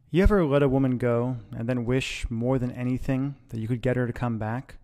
You ever let a woman go and then wish more than anything that you could get her to come back?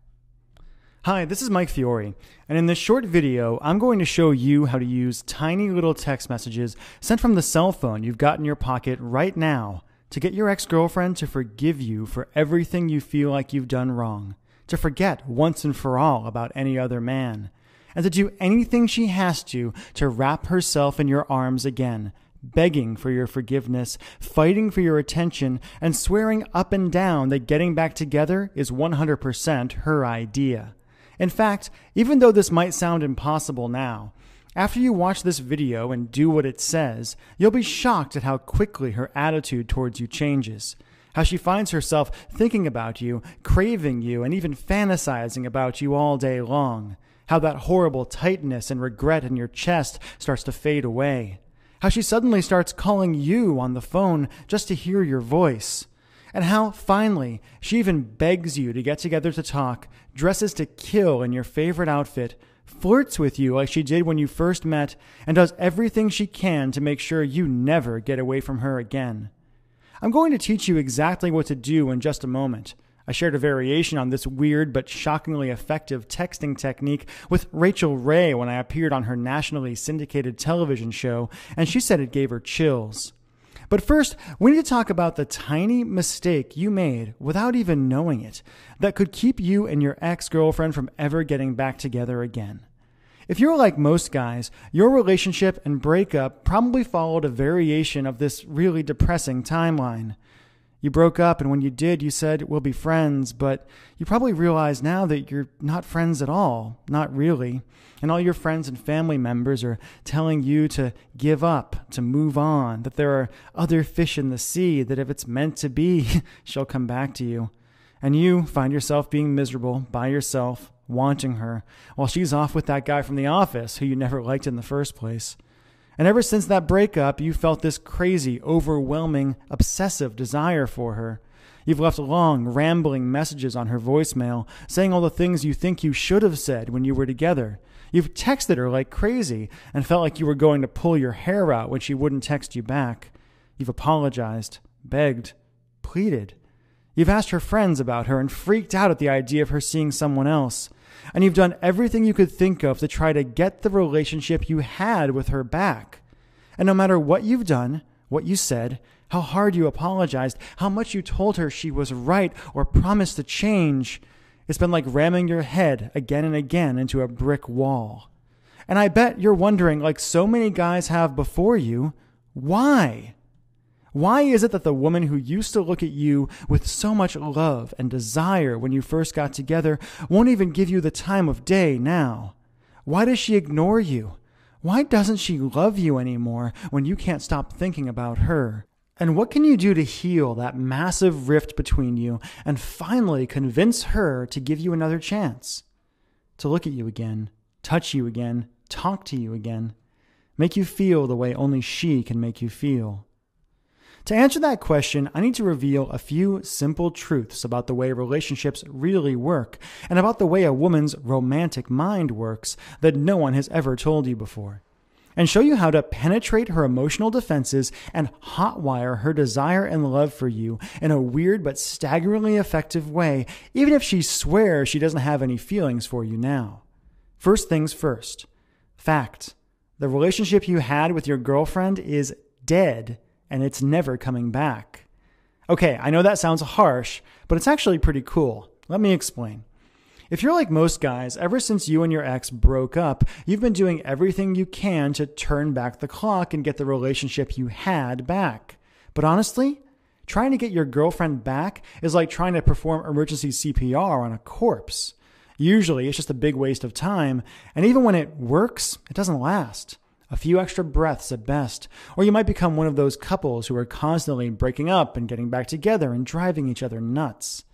Hi, this is Mike Fiore, and in this short video, I'm going to show you how to use tiny little text messages sent from the cell phone you've got in your pocket right now to get your ex-girlfriend to forgive you for everything you feel like you've done wrong, to forget once and for all about any other man, and to do anything she has to wrap herself in your arms again, begging for your forgiveness, fighting for your attention, and swearing up and down that getting back together is 100% her idea. In fact, even though this might sound impossible now, after you watch this video and do what it says, you'll be shocked at how quickly her attitude towards you changes. How she finds herself thinking about you, craving you, and even fantasizing about you all day long. How that horrible tightness and regret in your chest starts to fade away. How she suddenly starts calling you on the phone just to hear your voice. And how, finally, she even begs you to get together to talk, dresses to kill in your favorite outfit, flirts with you like she did when you first met, and does everything she can to make sure you never get away from her again. I'm going to teach you exactly what to do in just a moment. I shared a variation on this weird but shockingly effective texting technique with Rachel Ray when I appeared on her nationally syndicated television show, and she said it gave her chills. But first, we need to talk about the tiny mistake you made without even knowing it that could keep you and your ex-girlfriend from ever getting back together again. If you're like most guys, your relationship and breakup probably followed a variation of this really depressing timeline. You broke up, and when you did, you said, we'll be friends, but you probably realize now that you're not friends at all, not really, and all your friends and family members are telling you to give up, to move on, that there are other fish in the sea, that if it's meant to be, she'll come back to you. And you find yourself being miserable by yourself, wanting her, while she's off with that guy from the office who you never liked in the first place. And ever since that breakup, you felt this crazy, overwhelming, obsessive desire for her. You've left long, rambling messages on her voicemail, saying all the things you think you should have said when you were together. You've texted her like crazy and felt like you were going to pull your hair out when she wouldn't text you back. You've apologized, begged, pleaded. You've asked her friends about her and freaked out at the idea of her seeing someone else. And you've done everything you could think of to try to get the relationship you had with her back. And no matter what you've done, what you said, how hard you apologized, how much you told her she was right or promised to change, it's been like ramming your head again and again into a brick wall. And I bet you're wondering, like so many guys have before you, why? Why is it that the woman who used to look at you with so much love and desire when you first got together won't even give you the time of day now? Why does she ignore you? Why doesn't she love you anymore when you can't stop thinking about her? And what can you do to heal that massive rift between you and finally convince her to give you another chance? To look at you again, touch you again, talk to you again, make you feel the way only she can make you feel. To answer that question, I need to reveal a few simple truths about the way relationships really work and about the way a woman's romantic mind works that no one has ever told you before, and show you how to penetrate her emotional defenses and hotwire her desire and love for you in a weird but staggeringly effective way, even if she swears she doesn't have any feelings for you now. First things first. Fact. The relationship you had with your girlfriend is dead. And it's never coming back. Okay, I know that sounds harsh, but it's actually pretty cool. Let me explain. If you're like most guys, ever since you and your ex broke up, you've been doing everything you can to turn back the clock and get the relationship you had back. But honestly, trying to get your girlfriend back is like trying to perform emergency CPR on a corpse. Usually, it's just a big waste of time, and even when it works, it doesn't last. A few extra breaths at best, or you might become one of those couples who are constantly breaking up and getting back together and driving each other nuts.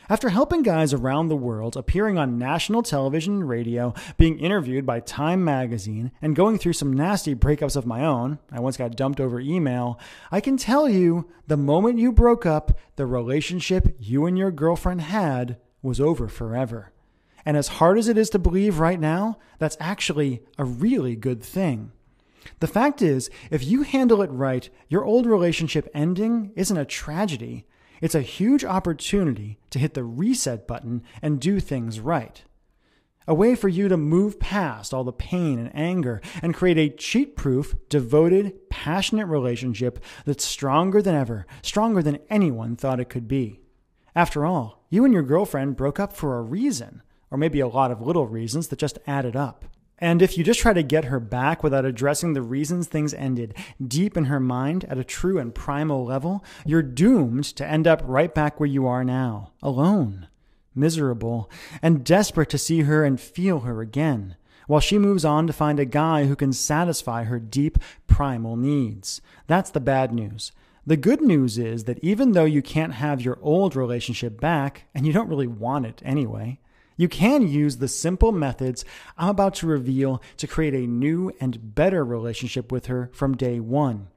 After helping guys around the world, appearing on national television and radio, being interviewed by Time magazine, and going through some nasty breakups of my own, I once got dumped over email, I can tell you, the moment you broke up, the relationship you and your girlfriend had was over forever. And as hard as it is to believe right now, that's actually a really good thing. The fact is, if you handle it right, your old relationship ending isn't a tragedy. It's a huge opportunity to hit the reset button and do things right. A way for you to move past all the pain and anger and create a cheat-proof, devoted, passionate relationship that's stronger than ever, stronger than anyone thought it could be. After all, you and your girlfriend broke up for a reason, or maybe a lot of little reasons that just added up. And if you just try to get her back without addressing the reasons things ended deep in her mind at a true and primal level, you're doomed to end up right back where you are now, alone, miserable, and desperate to see her and feel her again, while she moves on to find a guy who can satisfy her deep, primal needs. That's the bad news. The good news is that even though you can't have your old relationship back, and you don't really want it anyway, you can use the simple methods I'm about to reveal to create a new and better relationship with her from day one.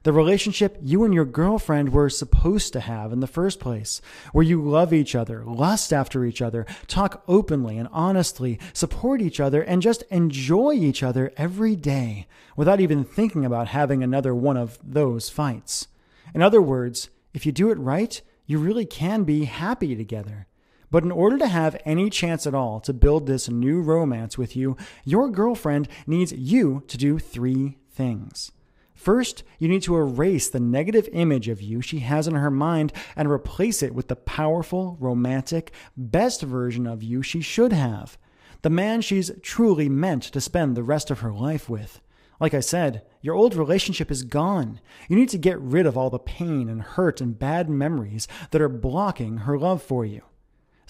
The relationship you and your girlfriend were supposed to have in the first place, where you love each other, lust after each other, talk openly and honestly, support each other, and just enjoy each other every day without even thinking about having another one of those fights. In other words, if you do it right, you really can be happy together. But in order to have any chance at all to build this new romance with you, your girlfriend needs you to do 3 things. First, you need to erase the negative image of you she has in her mind and replace it with the powerful, romantic, best version of you she should have. The man she's truly meant to spend the rest of her life with. Like I said, your old relationship is gone. You need to get rid of all the pain and hurt and bad memories that are blocking her love for you.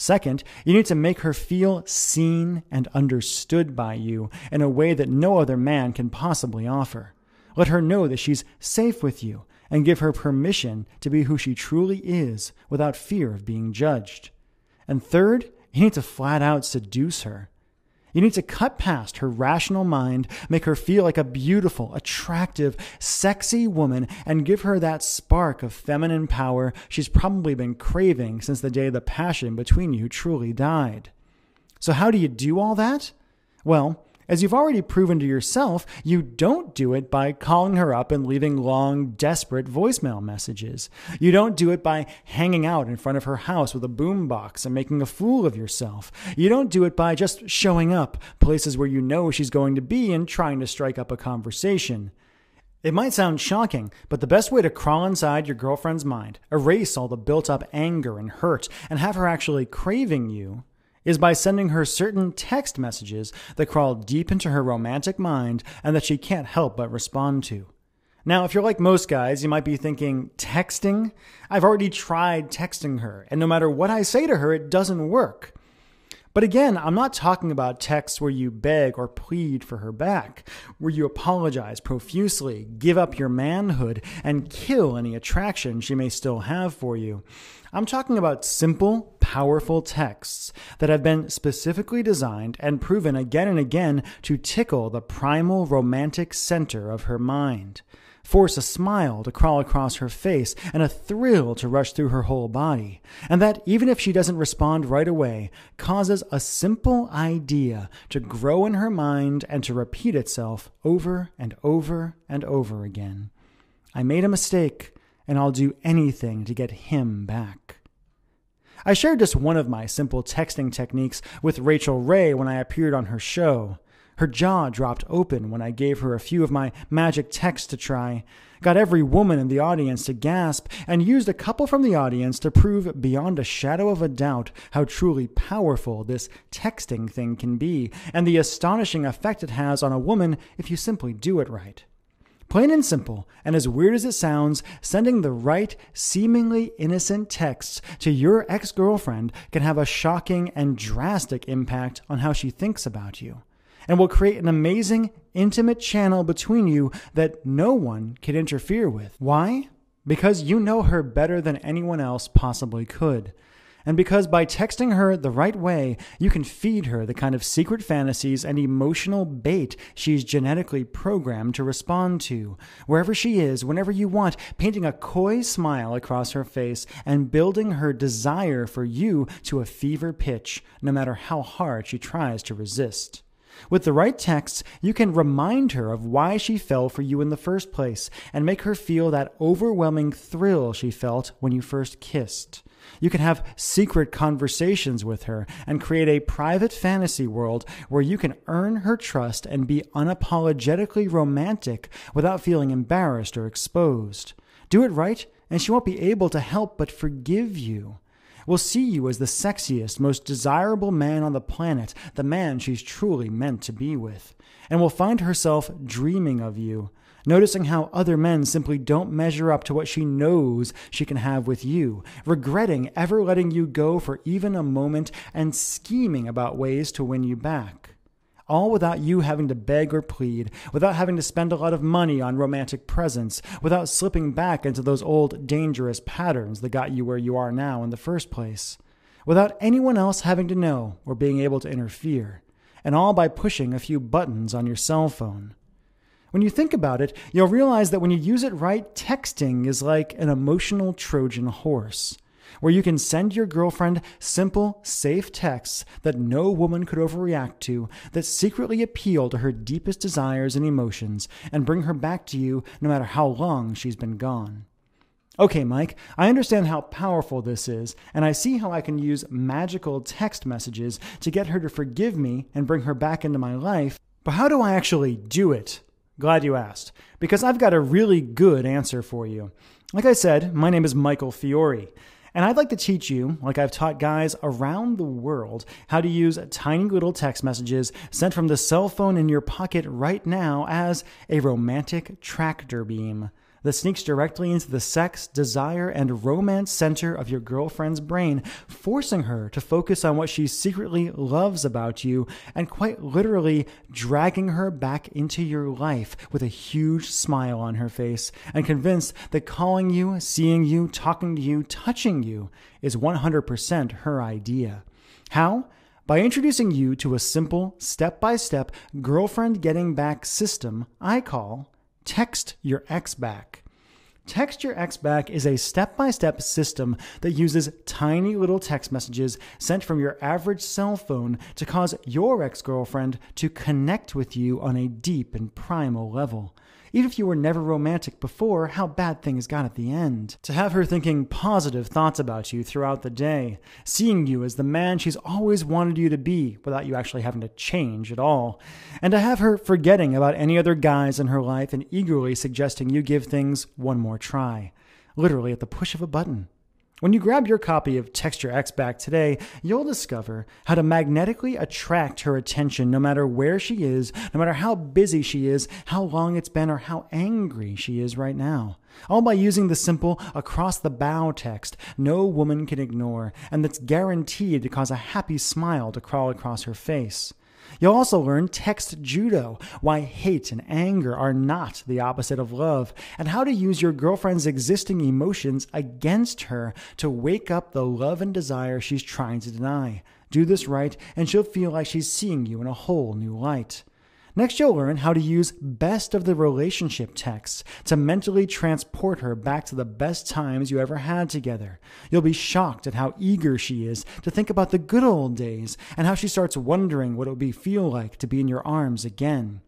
Second, you need to make her feel seen and understood by you in a way that no other man can possibly offer. Let her know that she's safe with you and give her permission to be who she truly is without fear of being judged. And third, you need to flat out seduce her. You need to cut past her rational mind, make her feel like a beautiful, attractive, sexy woman, and give her that spark of feminine power she's probably been craving since the day the passion between you truly died. So how do you do all that? Well, as you've already proven to yourself, you don't do it by calling her up and leaving long, desperate voicemail messages. You don't do it by hanging out in front of her house with a boombox and making a fool of yourself. You don't do it by just showing up places where you know she's going to be and trying to strike up a conversation. It might sound shocking, but the best way to crawl inside your girlfriend's mind, erase all the built-up anger and hurt, and have her actually craving you is by sending her certain text messages that crawl deep into her romantic mind and that she can't help but respond to. Now, if you're like most guys, you might be thinking, texting? I've already tried texting her, and no matter what I say to her, it doesn't work. But again, I'm not talking about texts where you beg or plead for her back, where you apologize profusely, give up your manhood, and kill any attraction she may still have for you. I'm talking about simple, powerful texts that have been specifically designed and proven again and again to tickle the primal romantic center of her mind, force a smile to crawl across her face and a thrill to rush through her whole body, and that, even if she doesn't respond right away, causes a simple idea to grow in her mind and to repeat itself over and over and over again. I made a mistake, and I'll do anything to get him back. I shared just one of my simple texting techniques with Rachel Ray when I appeared on her show. Her jaw dropped open when I gave her a few of my magic texts to try, got every woman in the audience to gasp, and used a couple from the audience to prove beyond a shadow of a doubt how truly powerful this texting thing can be, and the astonishing effect it has on a woman if you simply do it right. Plain and simple, and as weird as it sounds, sending the right, seemingly innocent texts to your ex-girlfriend can have a shocking and drastic impact on how she thinks about you, and will create an amazing, intimate channel between you that no one can interfere with. Why? Because you know her better than anyone else possibly could. And because by texting her the right way, you can feed her the kind of secret fantasies and emotional bait she's genetically programmed to respond to, wherever she is, whenever you want, painting a coy smile across her face and building her desire for you to a fever pitch, no matter how hard she tries to resist. With the right texts, you can remind her of why she fell for you in the first place and make her feel that overwhelming thrill she felt when you first kissed. You can have secret conversations with her and create a private fantasy world where you can earn her trust and be unapologetically romantic without feeling embarrassed or exposed. Do it right, and she won't be able to help but forgive you. Will see you as the sexiest, most desirable man on the planet, the man she's truly meant to be with, and will find herself dreaming of you, noticing how other men simply don't measure up to what she knows she can have with you, regretting ever letting you go for even a moment, and scheming about ways to win you back. All without you having to beg or plead, without having to spend a lot of money on romantic presents, without slipping back into those old dangerous patterns that got you where you are now in the first place, without anyone else having to know or being able to interfere, and all by pushing a few buttons on your cell phone. When you think about it, you'll realize that when you use it right, texting is like an emotional Trojan horse, where you can send your girlfriend simple, safe texts that no woman could overreact to, that secretly appeal to her deepest desires and emotions, and bring her back to you no matter how long she's been gone. Okay, Mike, I understand how powerful this is, and I see how I can use magical text messages to get her to forgive me and bring her back into my life, but how do I actually do it? Glad you asked, because I've got a really good answer for you. Like I said, my name is Michael Fiore, and I'd like to teach you, like I've taught guys around the world, how to use tiny little text messages sent from the cell phone in your pocket right now as a romantic tractor beam that sneaks directly into the sex, desire, and romance center of your girlfriend's brain, forcing her to focus on what she secretly loves about you and quite literally dragging her back into your life with a huge smile on her face and convinced that calling you, seeing you, talking to you, touching you is 100% her idea. How? By introducing you to a simple, step-by-step girlfriend getting back system I call Text Your Ex Back. Text Your Ex Back is a step-by-step system that uses tiny little text messages sent from your average cell phone to cause your ex-girlfriend to connect with you on a deep and primal level. Even if you were never romantic before, how bad things got at the end. To have her thinking positive thoughts about you throughout the day, seeing you as the man she's always wanted you to be without you actually having to change at all, and to have her forgetting about any other guys in her life and eagerly suggesting you give things one more try, literally at the push of a button. When you grab your copy of Text Your Ex Back today, you'll discover how to magnetically attract her attention no matter where she is, no matter how busy she is, how long it's been, or how angry she is right now. All by using the simple across-the-bow text no woman can ignore, and that's guaranteed to cause a happy smile to crawl across her face. You'll also learn text judo, why hate and anger are not the opposite of love, and how to use your girlfriend's existing emotions against her to wake up the love and desire she's trying to deny. Do this right, and she'll feel like she's seeing you in a whole new light. Next, you'll learn how to use best of the relationship texts to mentally transport her back to the best times you ever had together. You'll be shocked at how eager she is to think about the good old days and how she starts wondering what it would feel like to be in your arms again.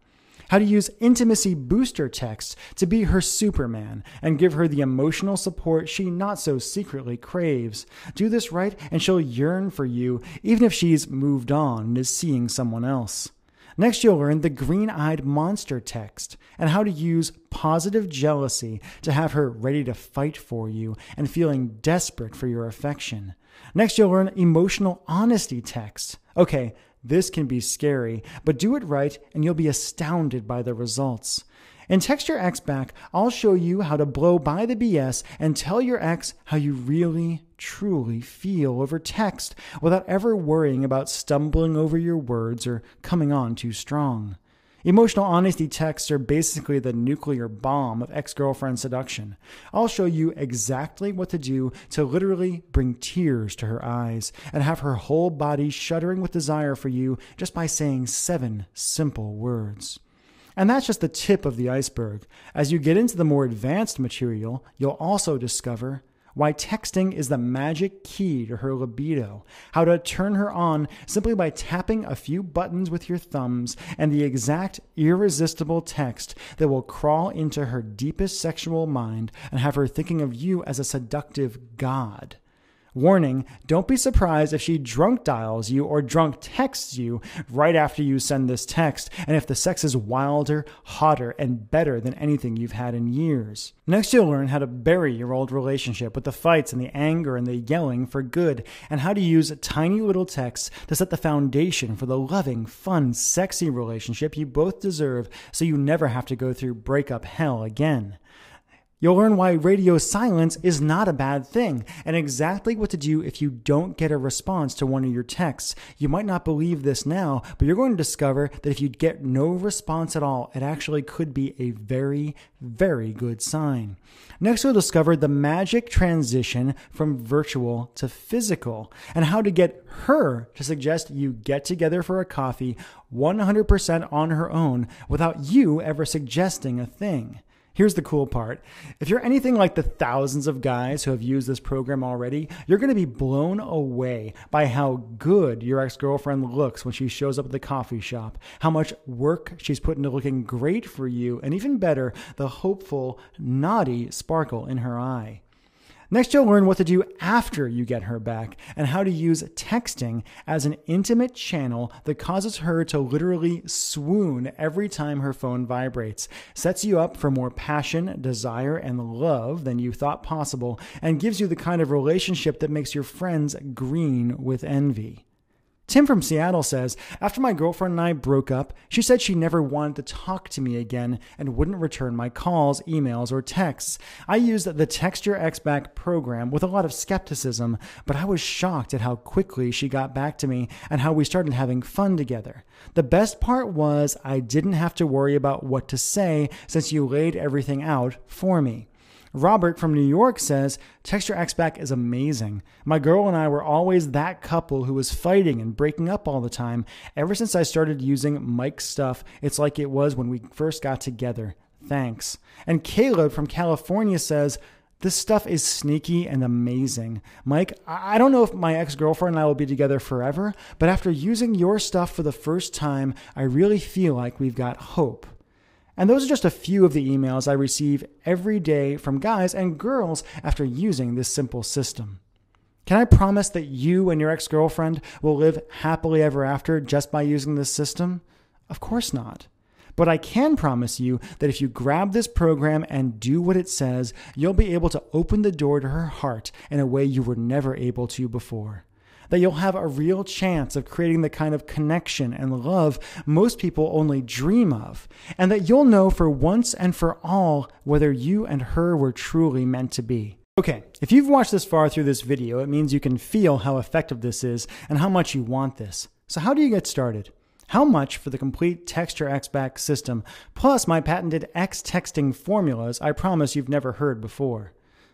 How to use intimacy booster texts to be her Superman and give her the emotional support she not so secretly craves. Do this right and she'll yearn for you even if she's moved on and is seeing someone else. Next, you'll learn the green-eyed monster text and how to use positive jealousy to have her ready to fight for you and feeling desperate for your affection. Next, you'll learn emotional honesty text. Okay, this can be scary, but do it right and you'll be astounded by the results. In Text Your Ex Back, I'll show you how to blow by the BS and tell your ex how you really, truly feel over text without ever worrying about stumbling over your words or coming on too strong. Emotional honesty texts are basically the nuclear bomb of ex-girlfriend seduction. I'll show you exactly what to do to literally bring tears to her eyes and have her whole body shuddering with desire for you just by saying 7 simple words. And that's just the tip of the iceberg. As you get into the more advanced material, you'll also discover why texting is the magic key to her libido, how to turn her on simply by tapping a few buttons with your thumbs, and the exact irresistible text that will crawl into her deepest sexual mind and have her thinking of you as a seductive god. Warning, don't be surprised if she drunk dials you or drunk texts you right after you send this text, and if the sex is wilder, hotter, and better than anything you've had in years. Next, you'll learn how to bury your old relationship with the fights and the anger and the yelling for good, and how to use tiny little texts to set the foundation for the loving, fun, sexy relationship you both deserve so you never have to go through breakup hell again. You'll learn why radio silence is not a bad thing, and exactly what to do if you don't get a response to one of your texts. You might not believe this now, but you're going to discover that if you get no response at all, it actually could be a very, very good sign. Next, you'll discover the magic transition from virtual to physical, and how to get her to suggest you get together for a coffee 100% on her own without you ever suggesting a thing. Here's the cool part. If you're anything like the thousands of guys who have used this program already, you're going to be blown away by how good your ex-girlfriend looks when she shows up at the coffee shop, how much work she's put into looking great for you, and even better, the hopeful, naughty sparkle in her eye. Next, you'll learn what to do after you get her back and how to use texting as an intimate channel that causes her to literally swoon every time her phone vibrates, sets you up for more passion, desire, and love than you thought possible, and gives you the kind of relationship that makes your friends green with envy. Tim from Seattle says, after my girlfriend and I broke up, she said she never wanted to talk to me again and wouldn't return my calls, emails, or texts. I used the Text Your Ex Back program with a lot of skepticism, but I was shocked at how quickly she got back to me and how we started having fun together. The best part was I didn't have to worry about what to say since you laid everything out for me. Robert from New York says, Text Your Ex Back is amazing. My girl and I were always that couple who was fighting and breaking up all the time. Ever since I started using Mike's stuff, it's like it was when we first got together. Thanks. And Caleb from California says, this stuff is sneaky and amazing. Mike, I don't know if my ex-girlfriend and I will be together forever, but after using your stuff for the first time, I really feel like we've got hope. And those are just a few of the emails I receive every day from guys and girls after using this simple system. Can I promise that you and your ex-girlfriend will live happily ever after just by using this system? Of course not. But I can promise you that if you grab this program and do what it says, you'll be able to open the door to her heart in a way you were never able to before. That you'll have a real chance of creating the kind of connection and love most people only dream of, and that you'll know for once and for all whether you and her were truly meant to be. Okay, if you've watched this far through this video, it means you can feel how effective this is and how much you want this. So how do you get started? How much for the complete Text Your Ex Back system, plus my patented X texting formulas I promise you've never heard before?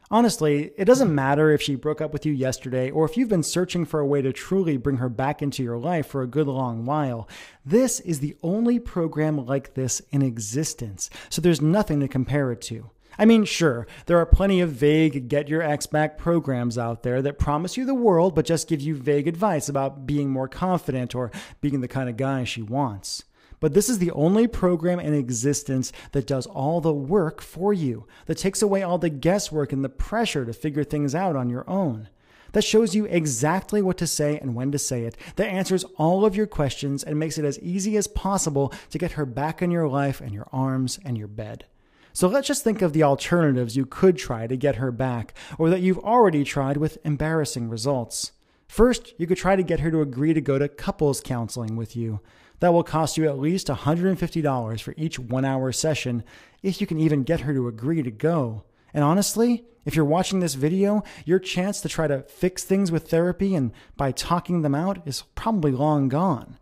Honestly, it doesn't matter if she broke up with you yesterday or if you've been searching for a way to truly bring her back into your life for a good long while. This is the only program like this in existence, so there's nothing to compare it to. I mean, sure, there are plenty of vague Get Your Ex Back programs out there that promise you the world but just give you vague advice about being more confident or being the kind of guy she wants. But this is the only program in existence that does all the work for you, that takes away all the guesswork and the pressure to figure things out on your own, that shows you exactly what to say and when to say it, that answers all of your questions and makes it as easy as possible to get her back in your life and your arms and your bed. So let's just think of the alternatives you could try to get her back, or that you've already tried with embarrassing results. First, you could try to get her to agree to go to couples counseling with you. That will cost you at least $150 for each 1-hour session, if you can even get her to agree to go. And honestly, if you're watching this video, your chance to try to fix things with therapy and by talking them out is probably long gone.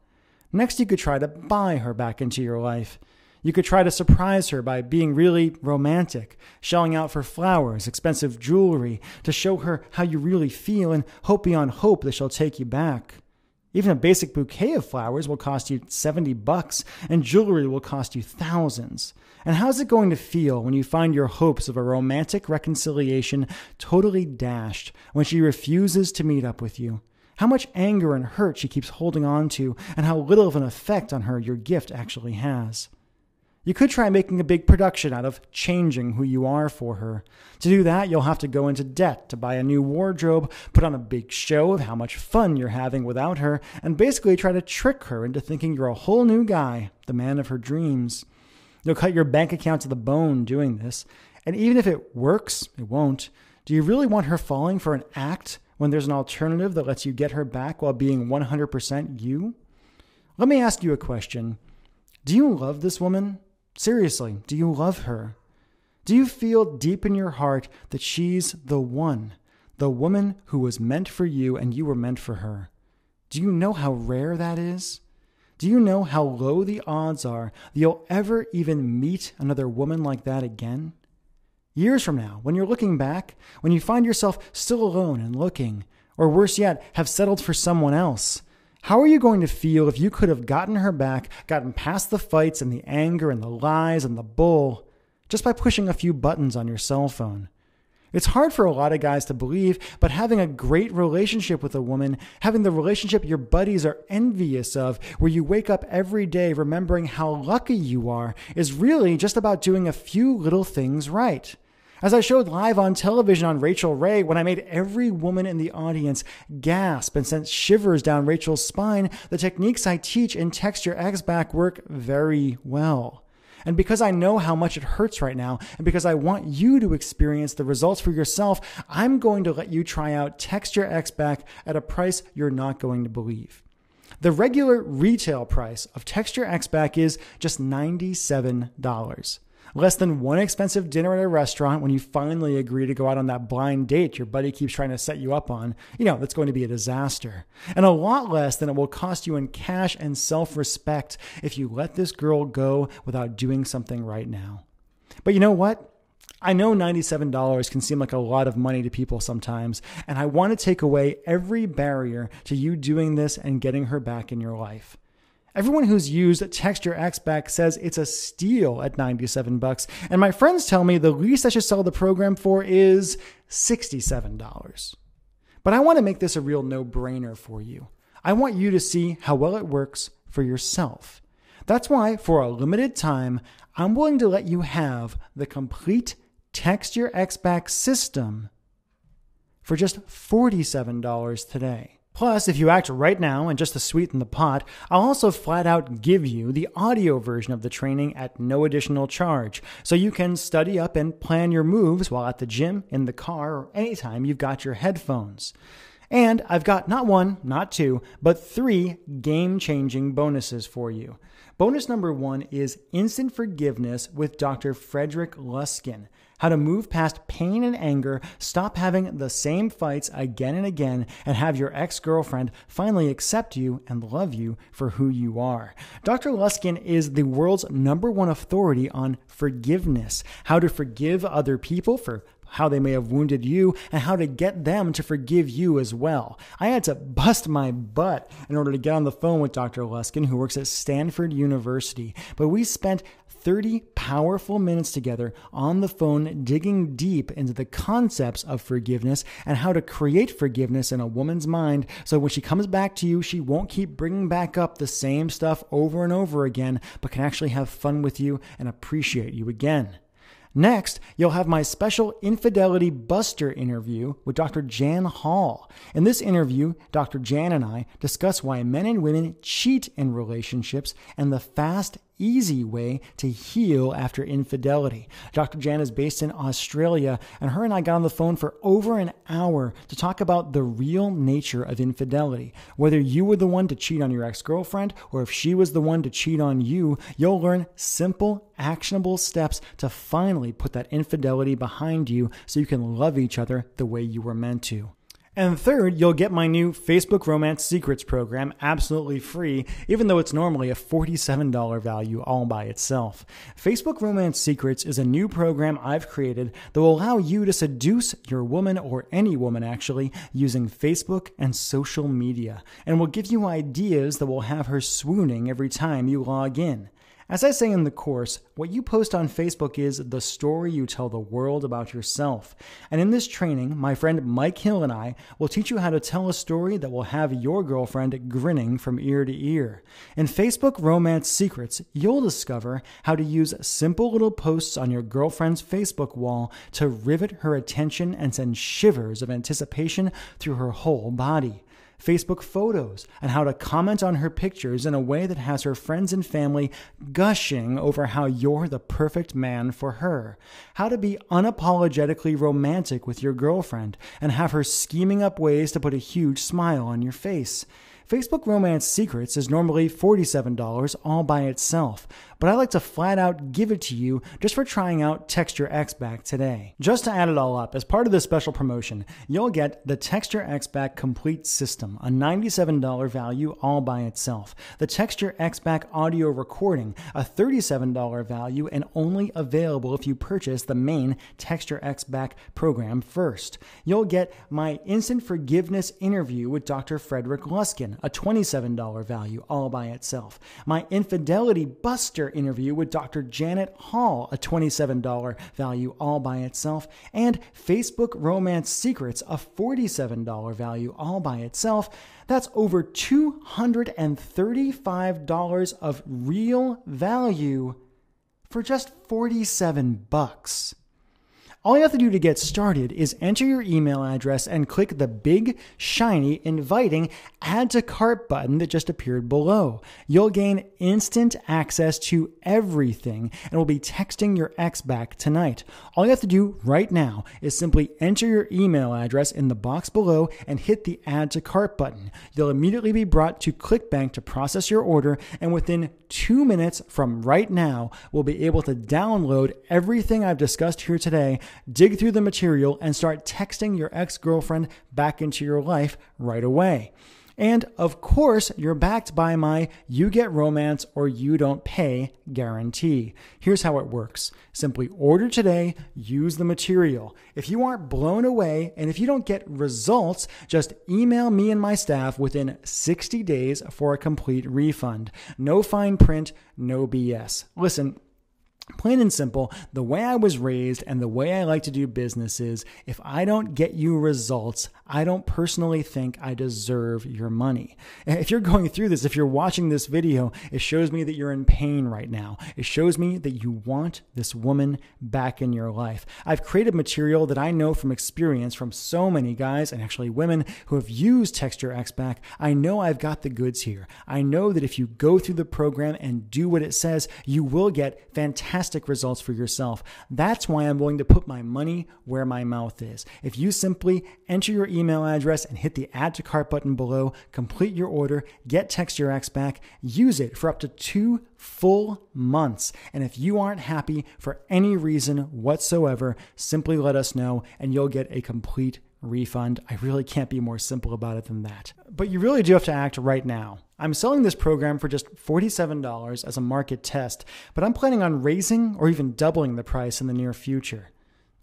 Next, you could try to buy her back into your life. You could try to surprise her by being really romantic, shelling out for flowers, expensive jewelry, to show her how you really feel and hope beyond hope that she'll take you back. Even a basic bouquet of flowers will cost you $70, and jewelry will cost you thousands. And how's it going to feel when you find your hopes of a romantic reconciliation totally dashed when she refuses to meet up with you? How much anger and hurt she keeps holding on to, and how little of an effect on her your gift actually has. You could try making a big production out of changing who you are for her. To do that, you'll have to go into debt to buy a new wardrobe, put on a big show of how much fun you're having without her, and basically try to trick her into thinking you're a whole new guy, the man of her dreams. You'll cut your bank account to the bone doing this, and even if it works, it won't. Do you really want her falling for an act when there's an alternative that lets you get her back while being 100% you? Let me ask you a question. Do you love this woman? Seriously, do you love her? Do you feel deep in your heart that she's the one, the woman who was meant for you and you were meant for her? Do you know how rare that is? Do you know how low the odds are that you'll ever even meet another woman like that again? Years from now, when you're looking back, when you find yourself still alone and looking, or worse yet, have settled for someone else, how are you going to feel if you could have gotten her back, gotten past the fights and the anger and the lies and the bull, just by pushing a few buttons on your cell phone? It's hard for a lot of guys to believe, but having a great relationship with a woman, having the relationship your buddies are envious of, where you wake up every day remembering how lucky you are, is really just about doing a few little things right. As I showed live on television on Rachel Ray, when I made every woman in the audience gasp and sent shivers down Rachel's spine, the techniques I teach in Text Your Ex Back work very well. And because I know how much it hurts right now, and because I want you to experience the results for yourself, I'm going to let you try out Text Your Ex Back at a price you're not going to believe. The regular retail price of Text Your Ex Back is just $97. Less than one expensive dinner at a restaurant when you finally agree to go out on that blind date your buddy keeps trying to set you up on. That's going to be a disaster. And a lot less than it will cost you in cash and self-respect if you let this girl go without doing something right now. But you know what? I know $97 can seem like a lot of money to people sometimes, and I want to take away every barrier to you doing this and getting her back in your life. Everyone who's used Text Your Ex Back says it's a steal at $97, and my friends tell me the least I should sell the program for is $67. But I want to make this a real no-brainer for you. I want you to see how well it works for yourself. That's why, for a limited time, I'm willing to let you have the complete Text Your Ex Back system for just $47 today. Plus, if you act right now and just to sweeten the pot, I'll also flat out give you the audio version of the training at no additional charge, so you can study up and plan your moves while at the gym, in the car, or anytime you've got your headphones. And I've got not one, not two, but 3 game-changing bonuses for you. Bonus number 1 is Instant Forgiveness with Dr. Frederick Luskin. How to move past pain and anger, stop having the same fights again and again, and have your ex-girlfriend finally accept you and love you for who you are. Dr. Luskin is the world's #1 authority on forgiveness, how to forgive other people for how they may have wounded you, and how to get them to forgive you as well. I had to bust my butt in order to get on the phone with Dr. Luskin, who works at Stanford University. But we spent 30 powerful minutes together on the phone digging deep into the concepts of forgiveness and how to create forgiveness in a woman's mind so when she comes back to you, she won't keep bringing back up the same stuff over and over again, but can actually have fun with you and appreciate you again. Next, you'll have my special Infidelity Buster interview with Dr. Jan Hall. In this interview, Dr. Jan and I discuss why men and women cheat in relationships and the fast, easy way to heal after infidelity. Dr. Jan is based in Australia, and her and I got on the phone for over an hour to talk about the real nature of infidelity. Whether you were the one to cheat on your ex-girlfriend or if she was the one to cheat on you, you'll learn simple, actionable steps to finally put that infidelity behind you so you can love each other the way you were meant to. And third, you'll get my new Facebook Romance Secrets program absolutely free, even though it's normally a $47 value all by itself. Facebook Romance Secrets is a new program I've created that will allow you to seduce your woman, or any woman actually, using Facebook and social media, and will give you ideas that will have her swooning every time you log in. As I say in the course, what you post on Facebook is the story you tell the world about yourself. And in this training, my friend Mike Hill and I will teach you how to tell a story that will have your girlfriend grinning from ear to ear. In Facebook Romance Secrets, you'll discover how to use simple little posts on your girlfriend's Facebook wall to rivet her attention and send shivers of anticipation through her whole body. Facebook photos, and how to comment on her pictures in a way that has her friends and family gushing over how you're the perfect man for her. How to be unapologetically romantic with your girlfriend and have her scheming up ways to put a huge smile on your face. Facebook Romance Secrets is normally $47 all by itself, but I like to flat out give it to you just for trying out Text Your Ex Back today. Just to add it all up, as part of this special promotion, you'll get the Text Your Ex Back Complete System, a $97 value all by itself. The Text Your Ex Back Audio Recording, a $37 value and only available if you purchase the main Text Your Ex Back program first. You'll get my Instant Forgiveness interview with Dr. Frederick Luskin, a $27 value all by itself. My Infidelity Buster interview with Dr. Janet Hall, a $27 value all by itself. And Facebook Romance Secrets, a $47 value all by itself. That's over $235 of real value for just 47 bucks. All you have to do to get started is enter your email address and click the big, shiny, inviting Add to Cart button that just appeared below. You'll gain instant access to everything and will be texting your ex back tonight. All you have to do right now is simply enter your email address in the box below and hit the Add to Cart button. You'll immediately be brought to ClickBank to process your order, and within 2 minutes from right now, we'll be able to download everything I've discussed here today, dig through the material, and start texting your ex-girlfriend back into your life right away. And of course, you're backed by my You Get Romance or You Don't Pay guarantee. Here's how it works. Simply order today, use the material. If you aren't blown away and if you don't get results, just email me and my staff within 60 days for a complete refund. No fine print, no BS. Listen, plain and simple, the way I was raised and the way I like to do business is, if I don't get you results, I don't personally think I deserve your money. If you're going through this, if you're watching this video, it shows me that you're in pain right now. It shows me that you want this woman back in your life. I've created material that I know from experience from so many guys, and actually women, who have used Text Your Ex Back. I know I've got the goods here. I know that if you go through the program and do what it says, you will get fantastic results for yourself. That's why I'm willing to put my money where my mouth is. If you simply enter your email address and hit the Add to Cart button below, complete your order, get Text Your Ex Back, use it for up to 2 full months. And if you aren't happy for any reason whatsoever, simply let us know and you'll get a complete refund. I really can't be more simple about it than that. But you really do have to act right now. I'm selling this program for just $47 as a market test, but I'm planning on raising or even doubling the price in the near future.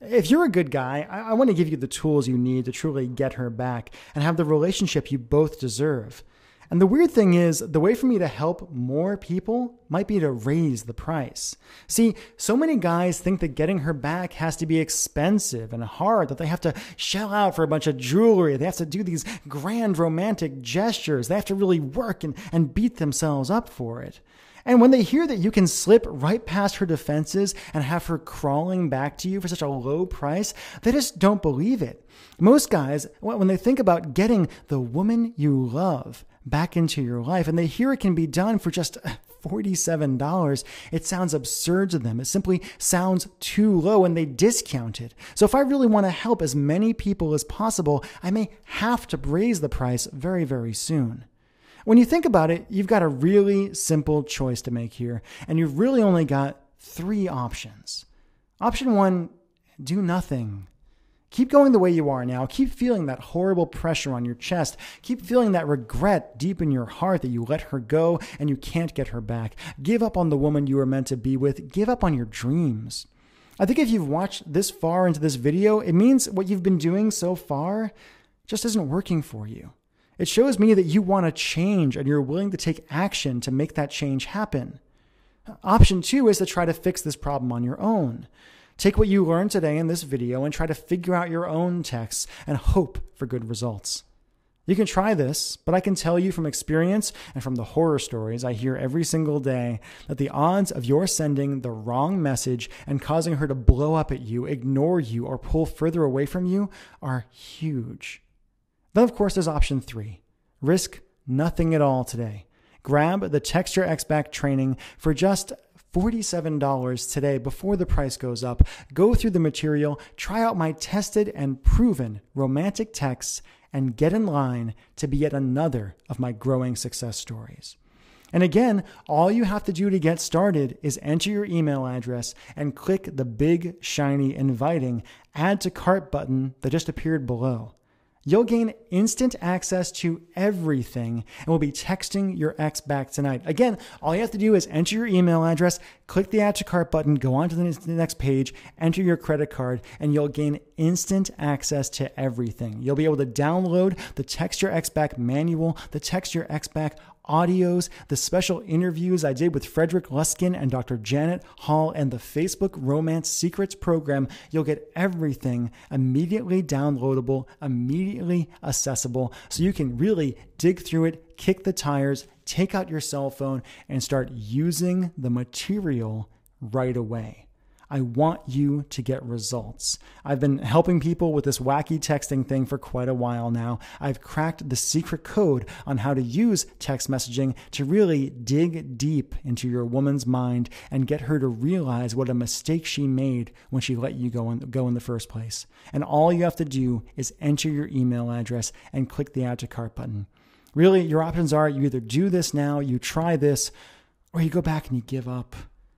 If you're a good guy, I want to give you the tools you need to truly get her back and have the relationship you both deserve. And the weird thing is, the way for me to help more people might be to raise the price. See, so many guys think that getting her back has to be expensive and hard, that they have to shell out for a bunch of jewelry, they have to do these grand romantic gestures, they have to really work and beat themselves up for it. And when they hear that you can slip right past her defenses and have her crawling back to you for such a low price, they just don't believe it. Most guys, when they think about getting the woman you love back into your life and they hear it can be done for just $47, it sounds absurd to them. It simply sounds too low and they discount it. So if I really want to help as many people as possible, I may have to raise the price very, very soon. When you think about it, you've got a really simple choice to make here, and you've really only got 3 options. Option 1, do nothing. Keep going the way you are now. Keep feeling that horrible pressure on your chest. Keep feeling that regret deep in your heart that you let her go and you can't get her back. Give up on the woman you were meant to be with. Give up on your dreams. I think if you've watched this far into this video, it means what you've been doing so far just isn't working for you. It shows me that you want to change and you're willing to take action to make that change happen. Option 2 is to try to fix this problem on your own. Take what you learned today in this video and try to figure out your own texts and hope for good results. You can try this, but I can tell you from experience and from the horror stories I hear every single day that the odds of your sending the wrong message and causing her to blow up at you, ignore you, or pull further away from you are huge. Then, of course, there's option 3. Risk nothing at all today. Grab the Text Your Ex Back training for just $47 today before the price goes up. Go through the material, try out my tested and proven romantic texts, and get in line to be yet another of my growing success stories. And again, all you have to do to get started is enter your email address and click the big, shiny, inviting Add to Cart button that just appeared below. You'll gain instant access to everything and will be texting your ex back tonight. Again, all you have to do is enter your email address, click the Add to Cart button, go on to the next page, enter your credit card, and you'll gain instant access to everything. You'll be able to download the Text Your Ex Back manual, the Text Your Ex Back audios, the special interviews I did with Frederick Luskin and Dr. Janet Hall, and the Facebook Romance Secrets program. You'll get everything immediately downloadable, immediately accessible, so you can really dig through it, kick the tires, take out your cell phone, and start using the material right away. I want you to get results. I've been helping people with this wacky texting thing for quite a while now. I've cracked the secret code on how to use text messaging to really dig deep into your woman's mind and get her to realize what a mistake she made when she let you go in the first place. And all you have to do is enter your email address and click the Add to Cart button. Really, your options are you either do this now, you try this, or you go back and you give up.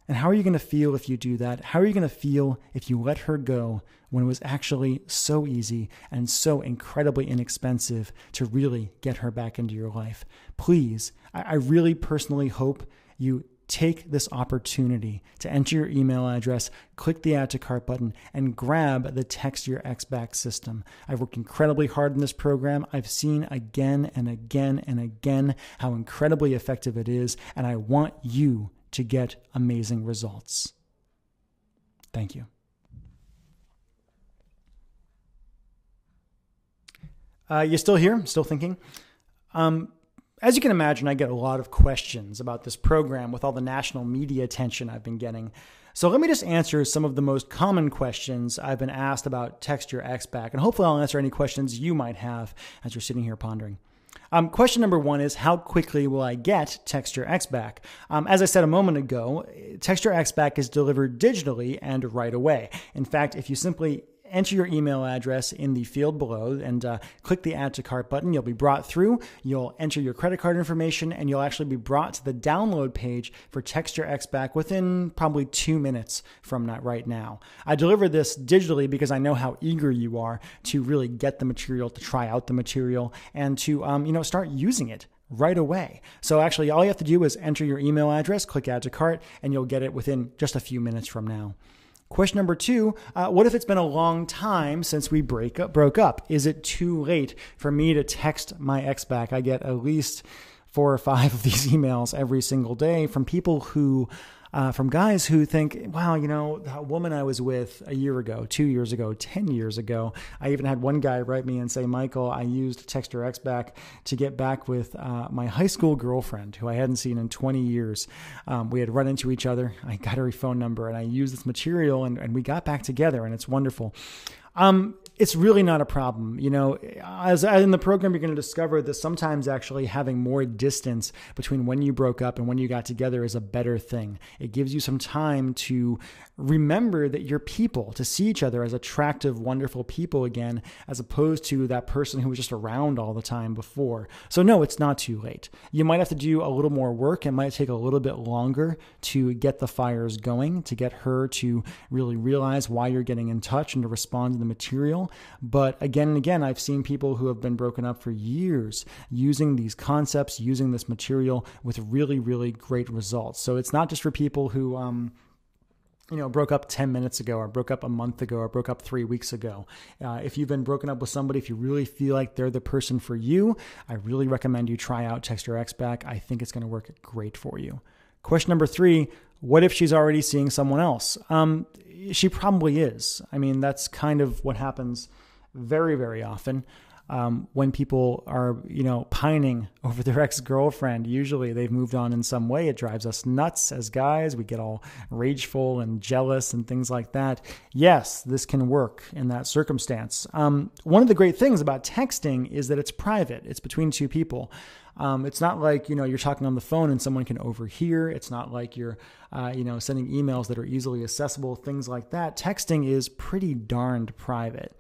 And how are you going to feel if you do that? How are you going to feel if you let her go when it was actually so easy and so incredibly inexpensive to really get her back into your life? Please, I really personally hope you take this opportunity to enter your email address, click the Add to Cart button, and grab the Text Your Ex Back system. I've worked incredibly hard in this program. I've seen again and again and again how incredibly effective it is, and I want you to get amazing results. Thank you. You still here? Still thinking? As you can imagine, I get a lot of questions about this program with all the national media attention I've been getting. So let me just answer some of the most common questions I've been asked about Text Your Ex Back, and hopefully I'll answer any questions you might have as you're sitting here pondering. Question number 1 is, how quickly will I get Text Your Ex Back? As I said a moment ago, Text Your Ex Back is delivered digitally and right away. In fact, if you simply enter your email address in the field below and click the Add to Cart button, you'll be brought through. You'll enter your credit card information, and you'll actually be brought to the download page for Text Your Ex Back within probably 2 minutes from right now. I deliver this digitally because I know how eager you are to really get the material, to try out the material, and to start using it right away. So actually, all you have to do is enter your email address, click Add to Cart, and you'll get it within just a few minutes from now. Question number 2, what if it's been a long time since we broke up? Is it too late for me to text my ex back? I get at least 4 or 5 of these emails every single day from people who, from guys who think, wow, that woman I was with a year ago, 2 years ago, 10 years ago. I even had one guy write me and say, Michael, I used Text Your Ex Back to get back with my high school girlfriend who I hadn't seen in 20 years. We had run into each other. I got her phone number and I used this material and we got back together, and it's wonderful. It's really not a problem. As in the program, you're going to discover that sometimes actually having more distance between when you broke up and when you got together is a better thing. It gives you some time to remember that you're people, to see each other as attractive, wonderful people again, as opposed to that person who was just around all the time before. So no, it's not too late. You might have to do a little more work. It might take a little bit longer to get the fires going, to get her to really realize why you're getting in touch and to respond to the material. material. But again and again, I've seen people who have been broken up for years using these concepts, using this material with really, really great results. So it's not just for people who, broke up 10 minutes ago or broke up a month ago or broke up 3 weeks ago. If you've been broken up with somebody, if you really feel like they're the person for you, I really recommend you try out Text Your Ex Back. I think it's going to work great for you. Question number 3, what if she's already seeing someone else? She probably is. I mean, that's kind of what happens very, very often. When people are, pining over their ex-girlfriend, usually they've moved on in some way. It drives us nuts as guys. We get all rageful and jealous and things like that. Yes, this can work in that circumstance. One of the great things about texting is that it's private. It's between two people. It's not like, you're talking on the phone and someone can overhear. It's not like you're, sending emails that are easily accessible, things like that. Texting is pretty darned private.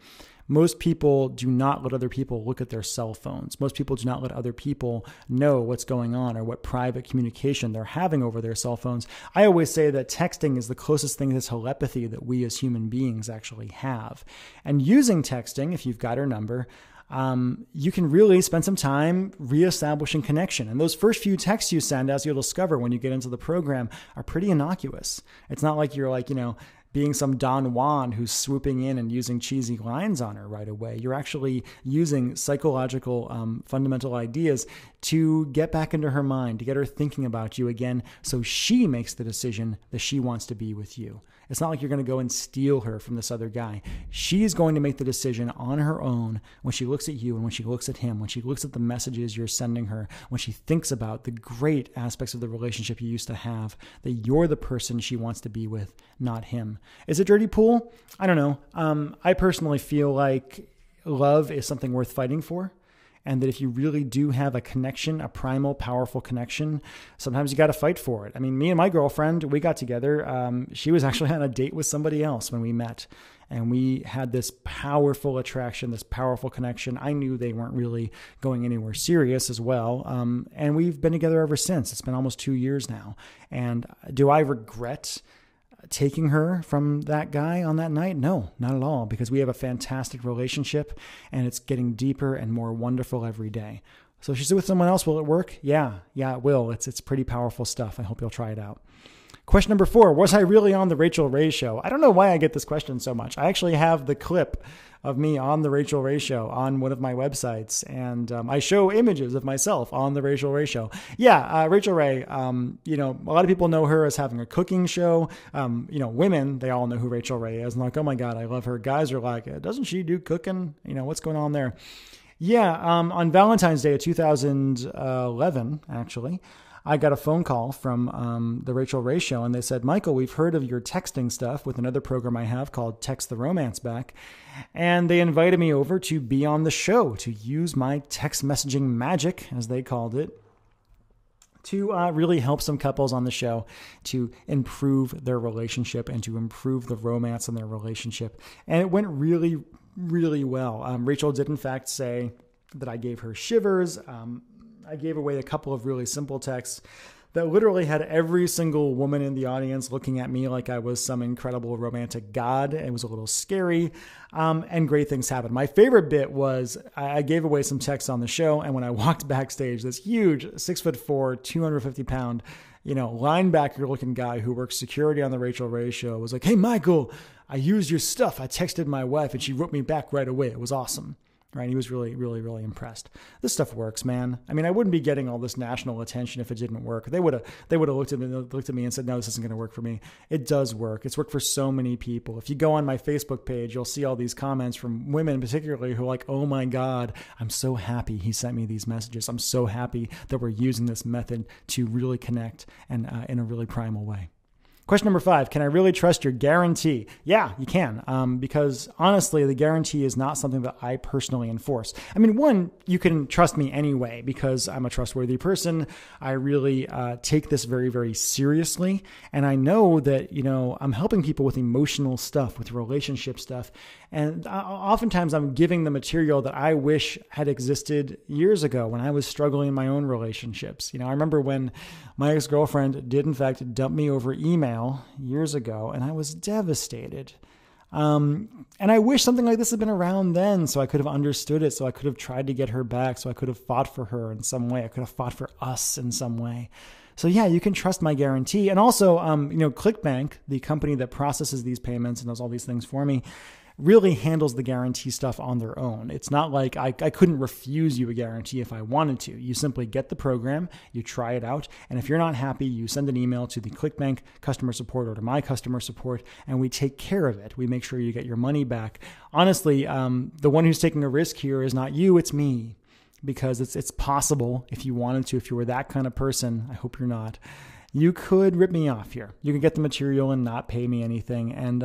Most people do not let other people look at their cell phones. Most people do not let other people know what's going on or what private communication they're having over their cell phones. I always say that texting is the closest thing to telepathy that we as human beings actually have. And using texting, if you've got her number, you can really spend some time reestablishing connection. And those first few texts you send, as you'll discover when you get into the program, are pretty innocuous. It's not like you're being some Don Juan who's swooping in and using cheesy lines on her right away. You're actually using psychological fundamental ideas to get back into her mind, to get her thinking about you again, so she makes the decision that she wants to be with you. It's not like you're going to go and steal her from this other guy. She's going to make the decision on her own when she looks at you and when she looks at him, when she looks at the messages you're sending her, when she thinks about the great aspects of the relationship you used to have, that you're the person she wants to be with, not him. Is it dirty pool? I don't know. I personally feel like love is something worth fighting for. And that if you really do have a connection, a primal, powerful connection, sometimes you got to fight for it. I mean, me and my girlfriend, we got together. She was actually on a date with somebody else when we met. And we had this powerful attraction, this powerful connection. I knew they weren't really going anywhere serious as well. And we've been together ever since. It's been almost 2 years now. And do I regret taking her from that guy on that night? No, not at all, because we have a fantastic relationship and it's getting deeper and more wonderful every day. So if she's with someone else, will it work? Yeah, it will. It's pretty powerful stuff. I hope you'll try it out. Question number 4, was I really on the Rachel Ray Show? I don't know why I get this question so much. I actually have the clip of me on the Rachel Ray Show on one of my websites, and I show images of myself on the Rachel Ray Show. Yeah, Rachel Ray, a lot of people know her as having a cooking show. Women, they all know who Rachel Ray is, and like, oh my God, I love her. Guys are like, doesn't she do cooking? What's going on there? Yeah, on Valentine's Day of 2011, actually, I got a phone call from the Rachel Ray Show, and they said, Michael, we've heard of your texting stuff with another program I have called Text the Romance Back, and they invited me over to be on the show, to use my text messaging magic, as they called it, to really help some couples on the show to improve their relationship and to improve the romance in their relationship. And it went really, really well. Rachel did, in fact, say that I gave her shivers. I gave away a couple of really simple texts that literally had every single woman in the audience looking at me like I was some incredible romantic god. It was a little scary, and great things happened. My favorite bit was I gave away some texts on the show, and when I walked backstage, this huge 6'4", 250-pound, linebacker-looking guy who works security on the Rachel Ray Show was like, "Hey, Michael, I used your stuff. I texted my wife, and she wrote me back right away. It was awesome." Right? He was really, really, really impressed. This stuff works, man. I mean, I wouldn't be getting all this national attention if it didn't work. They would have looked at me and said, no, this isn't going to work for me. It does work. It's worked for so many people. If you go on my Facebook page, you'll see all these comments from women particularly who are like, oh my God, I'm so happy he sent me these messages. I'm so happy that we're using this method to really connect and in a really primal way. Question number 5, can I really trust your guarantee? Yeah, you can, because honestly, the guarantee is not something that I personally enforce. I mean, one, you can trust me anyway because I'm a trustworthy person. I really take this very, very seriously. And I know that, I'm helping people with emotional stuff, with relationship stuff. And oftentimes I'm giving the material that I wish had existed years ago when I was struggling in my own relationships. I remember when my ex-girlfriend did in fact dump me over email years ago, and I was devastated. And I wish something like this had been around then so I could have understood it, so I could have tried to get her back, so I could have fought for her in some way. I could have fought for us in some way. So yeah, you can trust my guarantee. And also, ClickBank, the company that processes these payments and does all these things for me, really handles the guarantee stuff on their own. It's not like I couldn't refuse you a guarantee if I wanted to. You simply get the program, you try it out, and if you're not happy, you send an email to the ClickBank customer support or to my customer support, and we take care of it. We make sure you get your money back. Honestly, the one who's taking a risk here is not you, it's me, because it's possible if you wanted to, if you were that kind of person, I hope you're not, you could rip me off here. You could get the material and not pay me anything, and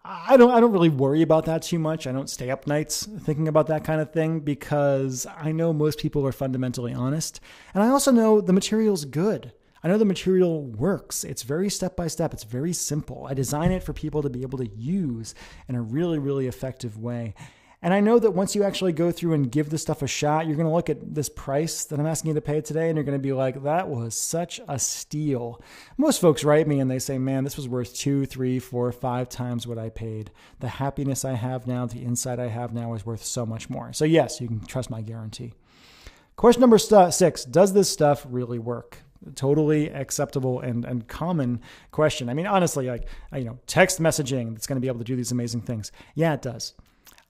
I don't really worry about that too much. I don't stay up nights thinking about that kind of thing because I know most people are fundamentally honest. And I also know the material's good. I know the material works. It's very step-by-step. It's very simple. I design it for people to be able to use in a really, really effective way. And I know that once you actually go through and give this stuff a shot, you're going to look at this price that I'm asking you to pay today, and you're going to be like, that was such a steal. Most folks write me and they say, man, this was worth 2, 3, 4, 5 times what I paid. The happiness I have now, the insight I have now is worth so much more. So yes, you can trust my guarantee. Question number 6, does this stuff really work? Totally acceptable and common question. I mean, honestly, text messaging that's going to be able to do these amazing things. Yeah, it does.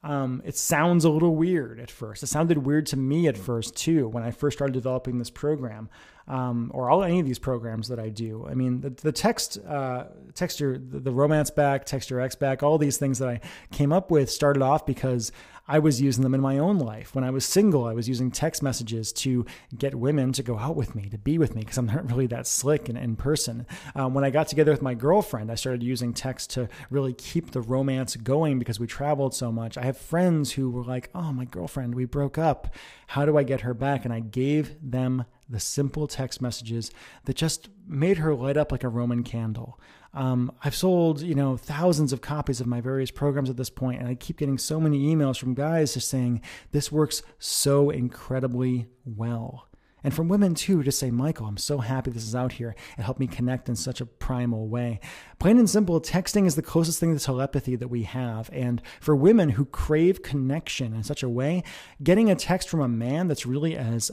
It sounds a little weird at first. It sounded weird to me at first too, when I first started developing this program, or any of these programs that I do. I mean, the text your, the romance back, text your ex back, all these things that I came up with started off because I was using them in my own life. When I was single, I was using text messages to get women to go out with me, to be with me, because I'm not really that slick in person. When I got together with my girlfriend, I started using text to really keep the romance going because we traveled so much. I have friends who were like, oh, my girlfriend, we broke up. How do I get her back? And I gave them the simple text messages that just made her light up like a Roman candle. I've sold, thousands of copies of my various programs at this point, and I keep getting so many emails from guys just saying, this works so incredibly well. And from women too, to say, Michael, I'm so happy this is out here. It helped me connect in such a primal way. Plain and simple, texting is the closest thing to telepathy that we have. And for women who crave connection in such a way, getting a text from a man that's really as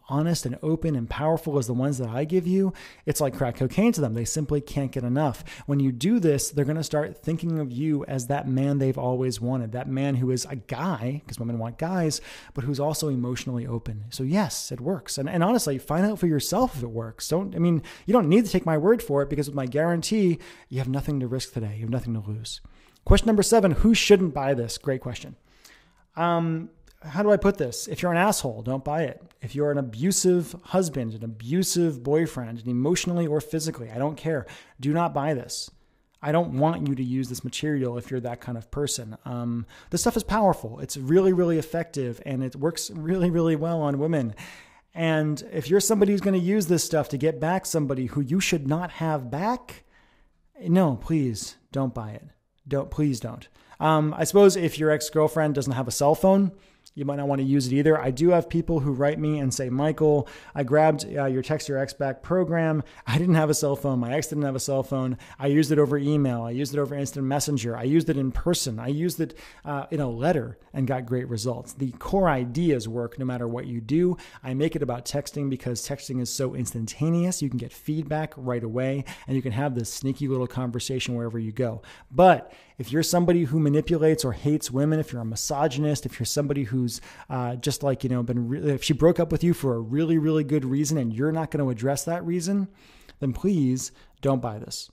honest and open and powerful as the ones that I give you, it's like crack cocaine to them. They simply can't get enough. When you do this, they're going to start thinking of you as that man they've always wanted, that man who is a guy, because women want guys, but who's also emotionally open. So yes, it works. And honestly, find out for yourself if it works. You don't need to take my word for it, because with my guarantee, you have nothing to risk today. You have nothing to lose. Question number 7, who shouldn't buy this? Great question. How do I put this? If you're an asshole, don't buy it. If you're an abusive husband, an abusive boyfriend, and emotionally or physically, I don't care. Do not buy this. I don't want you to use this material if you're that kind of person. This stuff is powerful. It's really, really effective, and it works really, really well on women. And if you're somebody who's going to use this stuff to get back somebody who you should not have back, no, please don't buy it. Please don't. I suppose if your ex-girlfriend doesn't have a cell phone, you might not want to use it either. I do have people who write me and say, Michael, I grabbed your Text Your Ex Back program. I didn't have a cell phone. My ex didn't have a cell phone. I used it over email. I used it over instant messenger. I used it in person. I used it in a letter and got great results. The core ideas work no matter what you do. I make it about texting because texting is so instantaneous. You can get feedback right away, and you can have this sneaky little conversation wherever you go. But if you're somebody who manipulates or hates women, if you're a misogynist, if you're somebody who's just like, if she broke up with you for a really, really good reason and you're not going to address that reason, then please don't buy this.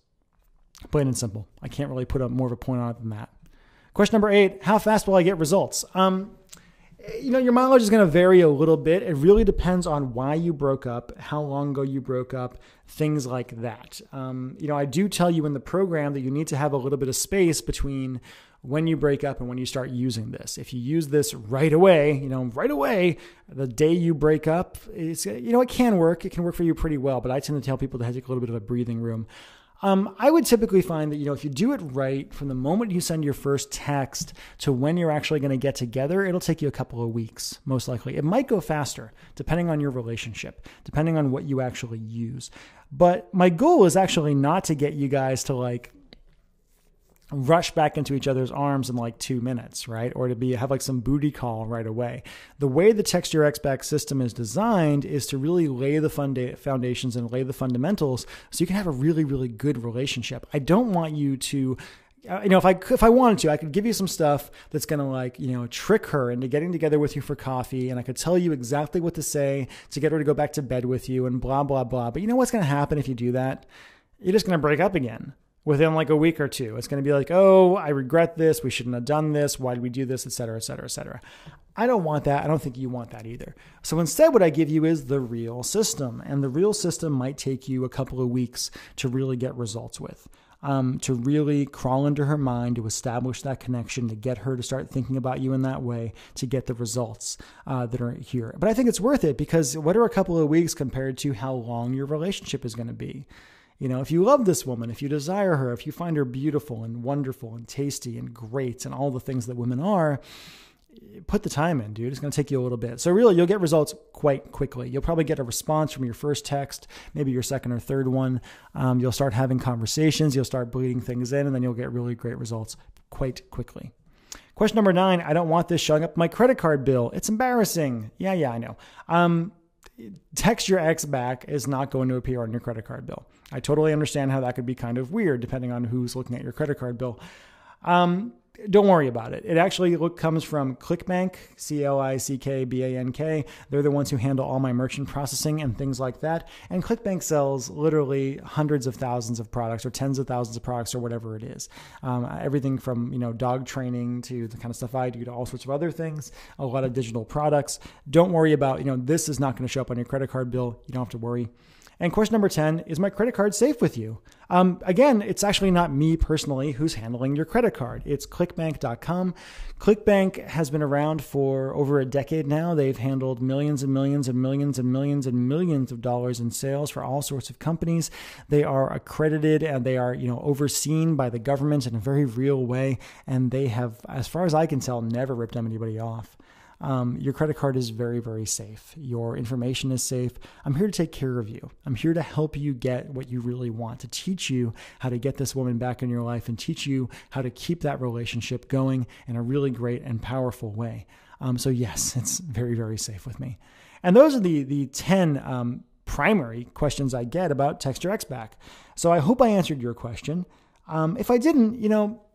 Plain and simple. I can't really put up more of a point on it than that. Question number 8, how fast will I get results? Your mileage is going to vary a little bit. It really depends on why you broke up, how long ago you broke up, things like that. I do tell you in the program that you need to have a little bit of space between when you break up and when you start using this. If you use this right away, the day you break up, it can work. It can work for you pretty well, but I tend to tell people to take a little bit of a breathing room. I would typically find that, if you do it right from the moment you send your first text to when you're actually going to get together, it'll take you a couple of weeks, most likely. It might go faster, depending on your relationship, depending on what you actually use. But my goal is actually not to get you guys to rush back into each other's arms in like 2 minutes, right? Or to have like some booty call right away. The way the Text Your Ex Back system is designed is to really lay the foundations and lay the fundamentals so you can have a really, really good relationship. I don't want you to, if I wanted to, I could give you some stuff that's going to trick her into getting together with you for coffee. And I could tell you exactly what to say to get her to go back to bed with you and blah, blah, blah. But you know what's going to happen if you do that? You're just going to break up again. Within like a week or two. It's going to be like, oh, I regret this. We shouldn't have done this. Why did we do this? Et cetera, et cetera, et cetera. I don't want that. I don't think you want that either. So instead, what I give you is the real system. And the real system might take you a couple of weeks to really get results with, to really crawl into her mind, to establish that connection, to get her to start thinking about you in that way, to get the results that are here. But I think it's worth it because what are a couple of weeks compared to how long your relationship is going to be? If you love this woman, if you desire her, if you find her beautiful and wonderful and tasty and great and all the things that women are, put the time in, dude. It's going to take you a little bit. So really, you'll get results quite quickly. You'll probably get a response from your first text, maybe your second or third one. You'll start having conversations. You'll start bleeding things in, and then you'll get really great results quite quickly. Question number 9, I don't want this showing up my credit card bill. It's embarrassing. Yeah, I know. Text Your Ex Back is not going to appear on your credit card bill. I totally understand how that could be kind of weird depending on who's looking at your credit card bill. Don't worry about it. It actually comes from ClickBank, ClickBank. They're the ones who handle all my merchant processing and things like that. And ClickBank sells literally hundreds of thousands of products or tens of thousands of products or whatever it is. Everything from, dog training to the kind of stuff I do to all sorts of other things, a lot of digital products. Don't worry about, this is not going to show up on your credit card bill. You don't have to worry. And question number 10, is my credit card safe with you? Again, it's actually not me personally who's handling your credit card. It's clickbank.com. ClickBank has been around for over a decade now. They've handled millions and millions and millions and millions and millions of dollars in sales for all sorts of companies. They are accredited and they are, overseen by the government in a very real way. And they have, as far as I can tell, never ripped anybody off. Your credit card is very, very safe. Your information is safe. I'm here to take care of you. I'm here to help you get what you really want, to teach you how to get this woman back in your life and teach you how to keep that relationship going in a really great and powerful way. So yes, it's very, very safe with me. And those are the 10 primary questions I get about Text Your Ex Back. So I hope I answered your question. If I didn't,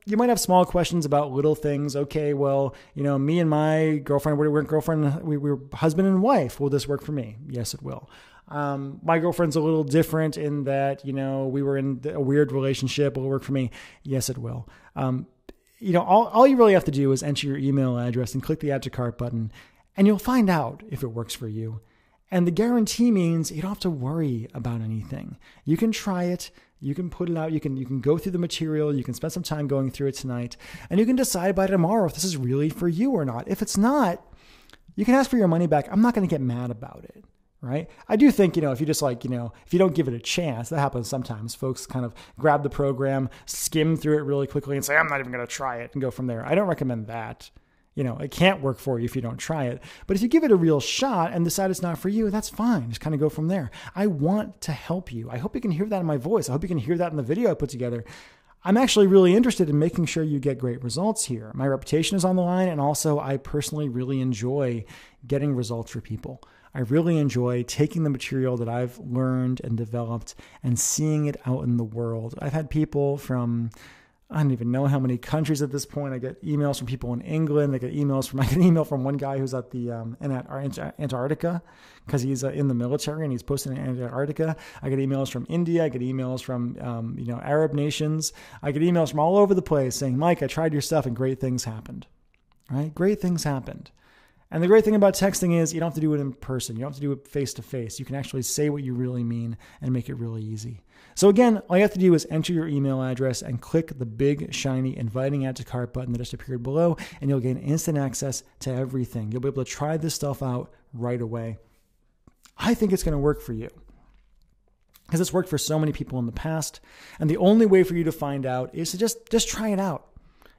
you might have small questions about little things. Okay, well, me and my girlfriend, we were husband and wife. Will this work for me? Yes, it will. My girlfriend's a little different in that, we were in a weird relationship. Will it work for me? Yes, it will. All you really have to do is enter your email address and click the Add to Cart button, and you'll find out if it works for you. And the guarantee means you don't have to worry about anything. You can try it. You can put it out. You can go through the material. You can spend some time going through it tonight, and you can decide by tomorrow if this is really for you or not. If it's not, you can ask for your money back. I'm not going to get mad about it, right? I do think, if you just if you don't give it a chance, that happens sometimes. Folks kind of grab the program, skim through it really quickly and say, I'm not even going to try it and go from there. I don't recommend that. It can't work for you if you don't try it. But if you give it a real shot and decide it's not for you, that's fine. Just kind of go from there. I want to help you. I hope you can hear that in my voice. I hope you can hear that in the video I put together. I'm actually really interested in making sure you get great results here. My reputation is on the line, and also I personally really enjoy getting results for people. I really enjoy taking the material that I've learned and developed and seeing it out in the world. I've had people from I don't even know how many countries at this point. I get emails from people in England. I get an email from one guy who's at the Antarctica because he's in the military and he's posted in Antarctica. I get emails from India. I get emails from Arab nations. I get emails from all over the place saying, Mike, I tried your stuff and great things happened. Right? Great things happened. And the great thing about texting is you don't have to do it in person. You don't have to do it face to face. You can actually say what you really mean and make it really easy. So again, all you have to do is enter your email address and click the big, shiny, inviting add to cart button that just appeared below, and you'll gain instant access to everything. You'll be able to try this stuff out right away. I think it's going to work for you because it's worked for so many people in the past. And the only way for you to find out is to just try it out.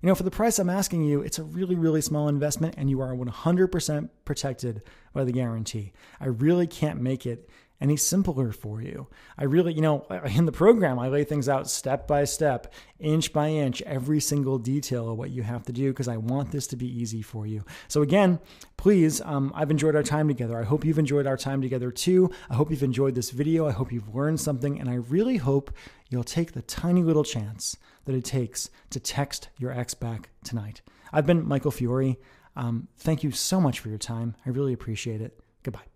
For the price I'm asking you, it's a really, really small investment and you are 100% protected by the guarantee. I really can't make it any simpler for you. I really, in the program, I lay things out step by step, inch by inch, every single detail of what you have to do because I want this to be easy for you. So again, please, I've enjoyed our time together. I hope you've enjoyed our time together too. I hope you've enjoyed this video. I hope you've learned something, and I really hope you'll take the tiny little chance that it takes to text your ex back tonight. I've been Michael Fiore. Thank you so much for your time. I really appreciate it. Goodbye.